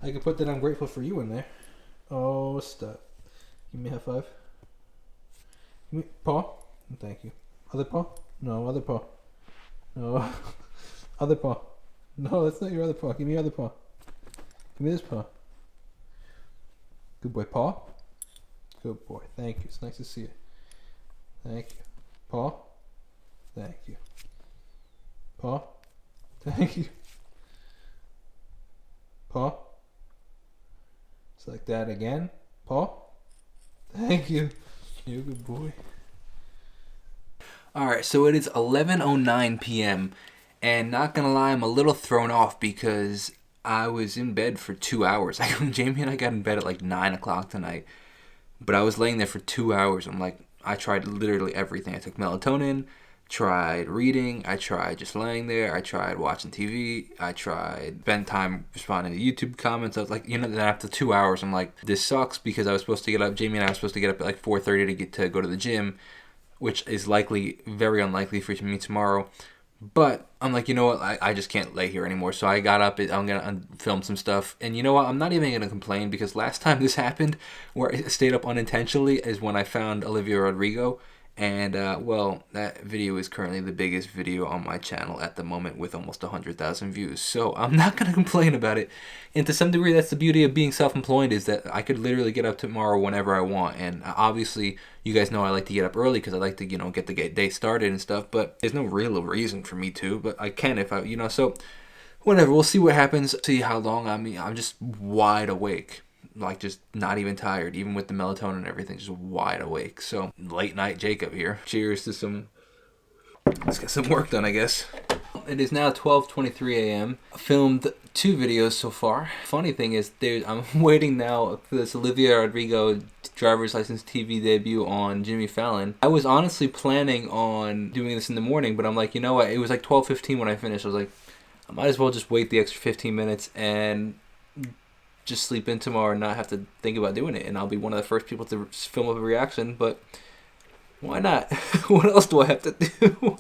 I could put that I'm grateful for you in there. Oh, stop. Give me a high five. Give me paw. Thank you. Other paw? No, other paw. No. Other paw. No, that's not your other paw. Give me your other paw. Give me this paw. Good boy, paw. Good boy. Thank you. It's nice to see you. Thank you. Paw. Thank you. Paw. Thank you. Paw. Just like that again. Paw. Thank you. You're a good boy. Alright, so it is 11:09 p.m. And not gonna lie, I'm a little thrown off because I was in bed for 2 hours. Jamie and I got in bed at like 9 o'clock tonight. But I was laying there for 2 hours. I tried literally everything. I took melatonin, tried reading, I tried just laying there, I tried watching TV, I tried spend time responding to YouTube comments. I was like, then after 2 hours, I'm like, this sucks because I was supposed to get up. Jamie and I were supposed to get up at like 4:30 to go to the gym, which is very unlikely for me tomorrow. But I'm like, you know what? I just can't lay here anymore. So I got up. I'm going to film some stuff. And you know what? I'm not even going to complain because last time this happened, where I stayed up unintentionally, is when I found Olivia Rodrigo. And, that video is currently the biggest video on my channel at the moment with almost 100,000 views. So I'm not going to complain about it. And to some degree, that's the beauty of being self-employed, is that I could literally get up tomorrow whenever I want. And obviously, you guys know I like to get up early because I like to, get the day started and stuff. But there's no real reason for me to. But I can if I, so whatever. We'll see what happens. See how long I'm just wide awake. Like, just not even tired, even with the melatonin and everything, just wide awake. So, late night Jacob here. Cheers to let's get some work done, I guess. It is now 12:23 a.m. Filmed 2 videos so far. Funny thing is, I'm waiting now for this Olivia Rodrigo driver's license TV debut on Jimmy Fallon. I was honestly planning on doing this in the morning, but I'm like, you know what? It was like 12:15 when I finished. I was like, I might as well just wait the extra 15 minutes and just sleep in tomorrow and not have to think about doing it, and I'll be one of the first people to film a reaction. But why not? What else do I have to do?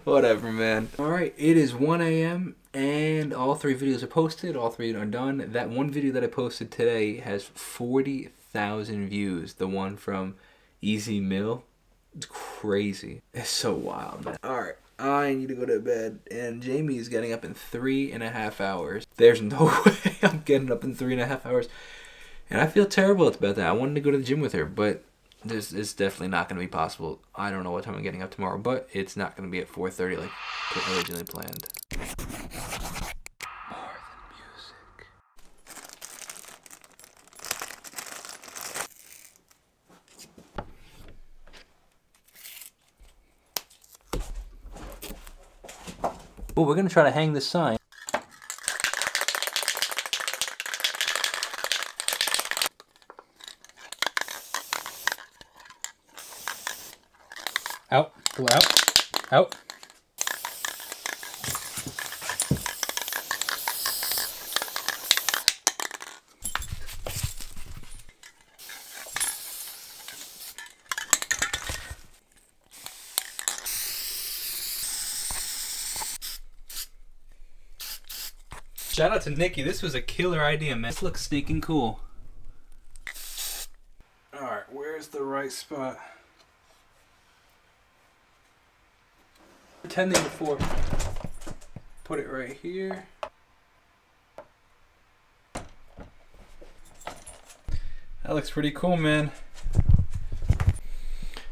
Whatever, man. Alright, it is 1 a.m. and all 3 videos are posted. All 3 are done. That one video that I posted today has 40,000 views. The one from Easy Mill. It's crazy. It's so wild, man. Alright, I need to go to bed, and Jamie is getting up in 3.5 hours. There's no way I'm getting up in 3.5 hours, and I feel terrible about that. I wanted to go to the gym with her, but it's definitely not going to be possible. I don't know what time I'm getting up tomorrow, but it's not going to be at 4:30 like originally planned. More than music. Oh, we're going to try to hang this sign. Out, pull out, out. Shout out to Nikki. This was a killer idea, man. This looks stinking cool. Alright, where's the right spot? Pretending before. Put it right here. That looks pretty cool, man.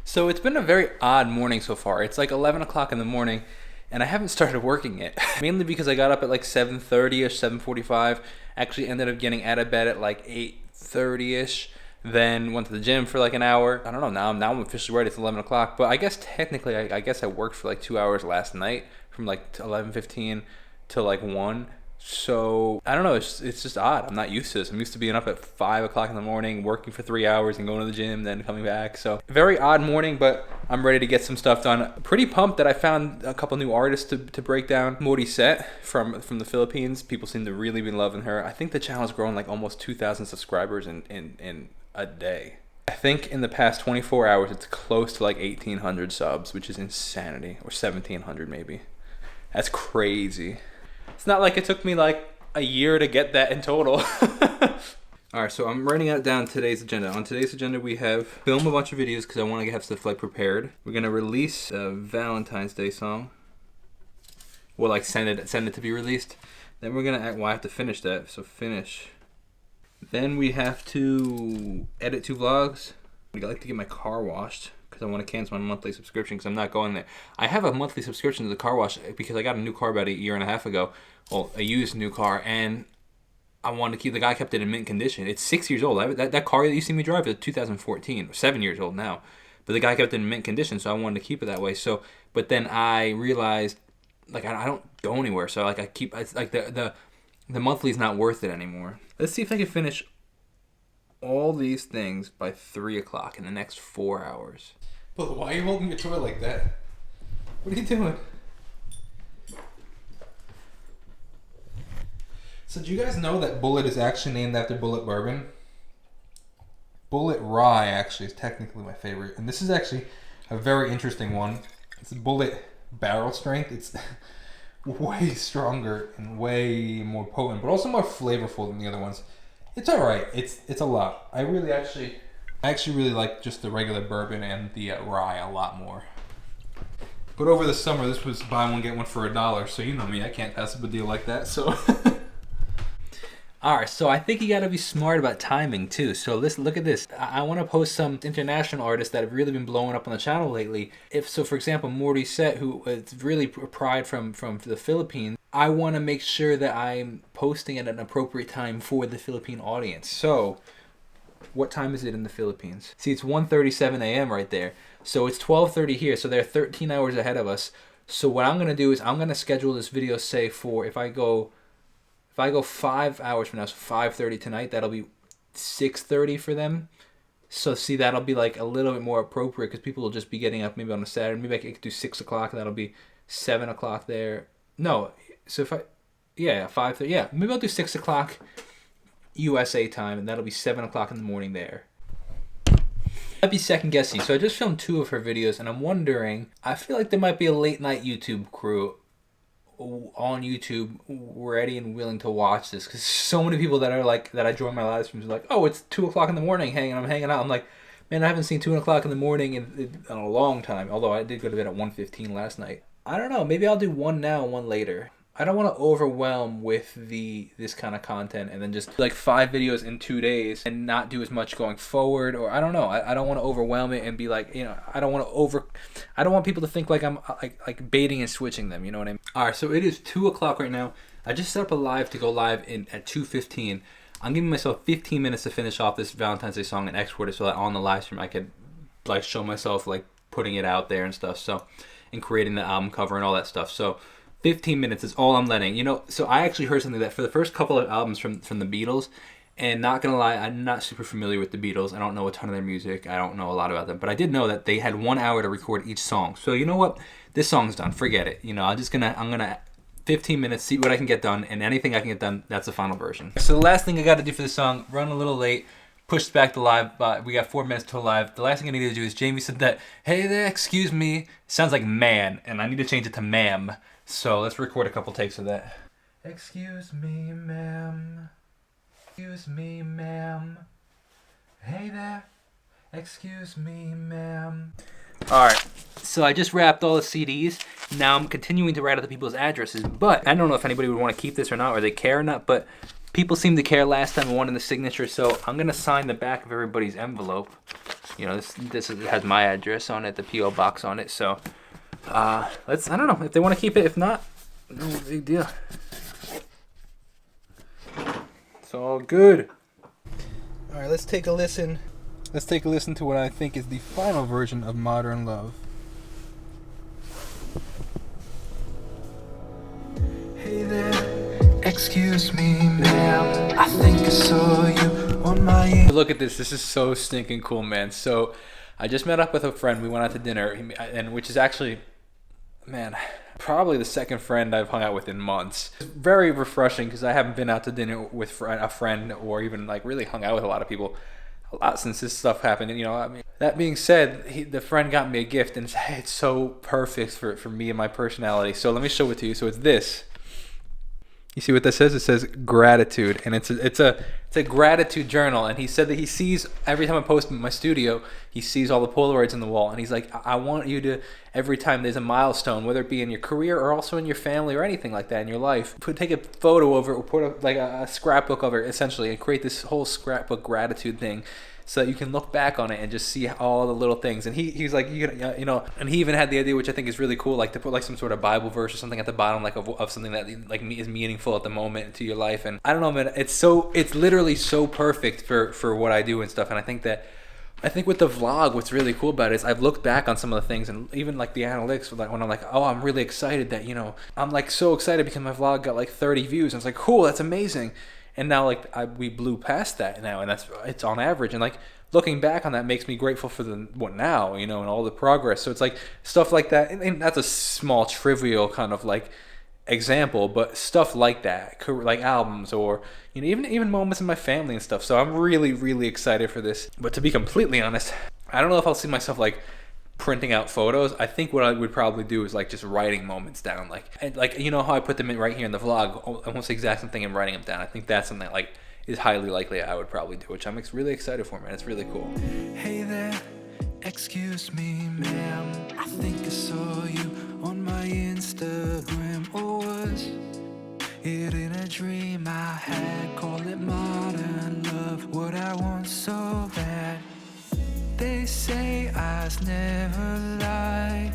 So it's been a very odd morning so far. It's like 11 o'clock in the morning, and I haven't started working yet. Mainly because I got up at like 7:30ish, 7:45. Actually ended up getting out of bed at like 8:30ish. Then went to the gym for like an hour. I don't know, now I'm officially ready. It's 11 o'clock. But I guess technically, I guess I worked for like 2 hours last night from like 11:15 to like 1. So, I don't know, it's just odd. I'm not used to this. I'm used to being up at 5 o'clock in the morning, working for 3 hours and going to the gym, then coming back. So, very odd morning, but I'm ready to get some stuff done. Pretty pumped that I found a couple new artists to break down. Morissette from the Philippines. People seem to really be loving her. I think the channel's grown like almost 2,000 subscribers in a day. I think in the past 24 hours, it's close to like 1,800 subs, which is insanity. Or 1,700 maybe. That's crazy. It's not like it took me like a year to get that in total. Alright, so I'm writing out down today's agenda. On today's agenda, we have film a bunch of videos because I want to have stuff like prepared. We're gonna release a Valentine's Day song. We'll like send it to be released. Then we're gonna well, I have to finish that. So finish. Then we have to edit 2 vlogs. I'd like to get my car washed because I want to cancel my monthly subscription because I'm not going there. I have a monthly subscription to the car wash because I got a new car about a year and a half ago. Well, a used new car, and I wanted to keep, the guy kept it in mint condition. It's 6 years old. That car that you see me drive is 2014, 7 years old now. But the guy kept it in mint condition, so I wanted to keep it that way. So, but then I realized, like, I don't go anywhere. So, like, it's like the monthly is not worth it anymore. Let's see if I can finish all these things by 3 o'clock in the next 4 hours. But why are you holding your toy like that? What are you doing? So do you guys know that Bullet is actually named after Bullet Bourbon? Bullet Rye actually is technically my favorite. And this is actually a very interesting one. It's Bullet barrel strength. It's way stronger and way more potent, but also more flavorful than the other ones. It's alright. It's a lot. I actually really like just the regular bourbon and the rye a lot more. But over the summer, this was buy one, get one for $1. So you know me, I can't pass up a deal like that. So... Alright, so I think you gotta be smart about timing too. So listen, look at this. I want to post some international artists that have really been blowing up on the channel lately. For example, Morty Set, who is really pride from the Philippines, I want to make sure that I'm posting at an appropriate time for the Philippine audience. So, what time is it in the Philippines? See, it's 1:37 a.m. right there. So it's 12:30 here, so they're 13 hours ahead of us. So what I'm gonna do is I'm gonna schedule this video, say, for if I go 5 hours from now, so 5:30 tonight, that'll be 6:30 for them. So see, that'll be like a little bit more appropriate because people will just be getting up maybe on a Saturday. Maybe I could do 6 o'clock, and that'll be 7 o'clock there. No, so if 5:30, yeah, maybe I'll do 6 o'clock USA time, and that'll be 7 o'clock in the morning there. I'd be second guessing. So I just filmed 2 of her videos, and I'm wondering, I feel like there might be a late night YouTube crew on YouTube ready and willing to watch this, because so many people that are like, that I join my live streams are like, oh, it's 2 o'clock in the morning, I'm hanging out. I'm like, man, I haven't seen 2 o'clock in the morning in a long time, although I did go to bed at 1:15 last night. I don't know, maybe I'll do one now and one later. I don't want to overwhelm with this kind of content and then just like 5 videos in 2 days and not do as much going forward, or I don't know. I don't want to overwhelm it and be like, you know, I don't want people to think like I'm like baiting and switching them, you know what I mean? All right, so it is 2 o'clock right now. I just set up a live to go live at 2:15. I'm giving myself 15 minutes to finish off this Valentine's Day song and export it so that on the live stream I could like show myself like putting it out there and stuff. So, and creating the album cover and all that stuff. So 15 minutes is all I'm letting. You know, so I actually heard something that for the first couple of albums from the Beatles, and not gonna lie, I'm not super familiar with the Beatles. I don't know a ton of their music. I don't know a lot about them. But I did know that they had 1 hour to record each song. So you know what? This song's done. Forget it. You know, I'm gonna 15 minutes, see what I can get done, and anything I can get done, that's the final version. So the last thing I gotta do for this song, run a little late, pushed back the live, but we got 4 minutes till live. The last thing I need to do is, Jamie said that, hey there, excuse me. It sounds like man, and I need to change it to ma'am. So let's record a couple takes of that. Excuse me, ma'am. Excuse me, ma'am. Hey there. Excuse me, ma'am. Alright, so I just wrapped all the CDs. Now I'm continuing to write out the people's addresses, but I don't know if anybody would want to keep this or not, or they care or not, but people seemed to care last time and wanted the signature, so I'm going to sign the back of everybody's envelope. You know, this has my address on it, the P.O. box on it, so... I don't know if they want to keep it. If not, no big deal. It's all good. All right, let's take a listen. Let's take a listen to what I think is the final version of Modern Love. Hey there, excuse me, ma'am. I think I saw you on my... Look at this. This is so stinking cool, man. So I just met up with a friend. We went out to dinner, and which is actually, man, probably the second friend I've hung out with in months. It's very refreshing because I haven't been out to dinner with a friend or even like really hung out with a lot of people a lot since this stuff happened. And, you know, I mean, that being said, the friend got me a gift, and it's so perfect for me and my personality. So let me show it to you. So it's this. You see what that says? It says gratitude, and it's a gratitude journal. And he said that he sees every time I post in my studio, he sees all the Polaroids on the wall, and he's like, I want you to, every time there's a milestone, whether it be in your career or also in your family or anything like that in your life, take a photo of it or put a scrapbook of it essentially, and create this whole scrapbook gratitude thing, so that you can look back on it and just see all the little things. And he's like, you know, and he even had the idea, which I think is really cool, like to put like some sort of Bible verse or something at the bottom, like of something that like is meaningful at the moment to your life. And I don't know, man, it's literally so perfect for what I do and stuff. And I think with the vlog, what's really cool about it is I've looked back on some of the things, and even like the analytics, like when I'm like, oh, I'm really excited that, you know, I'm like so excited because my vlog got like 30 views. And it's like, cool, that's amazing. And now like we blew past that now, and it's on average. And like looking back on that makes me grateful for what now, you know, and all the progress. So it's like stuff like that, and that's a small trivial kind of like example, but stuff like that, like albums, or you know, even moments in my family and stuff. So I'm really, really excited for this. But to be completely honest, I don't know if I'll see myself like printing out photos. I think what I would probably do is like just writing moments down, like you know how I put them in right here in the vlog, almost the exact same thing, and writing them down. I think that's something that like is highly likely I would probably do, which I'm really excited for, man. It's really cool. Hey there, excuse me, ma'am. I think I saw you on my Instagram, or was it in a dream I had? Call it modern love, what I want so bad. They say eyes never lie.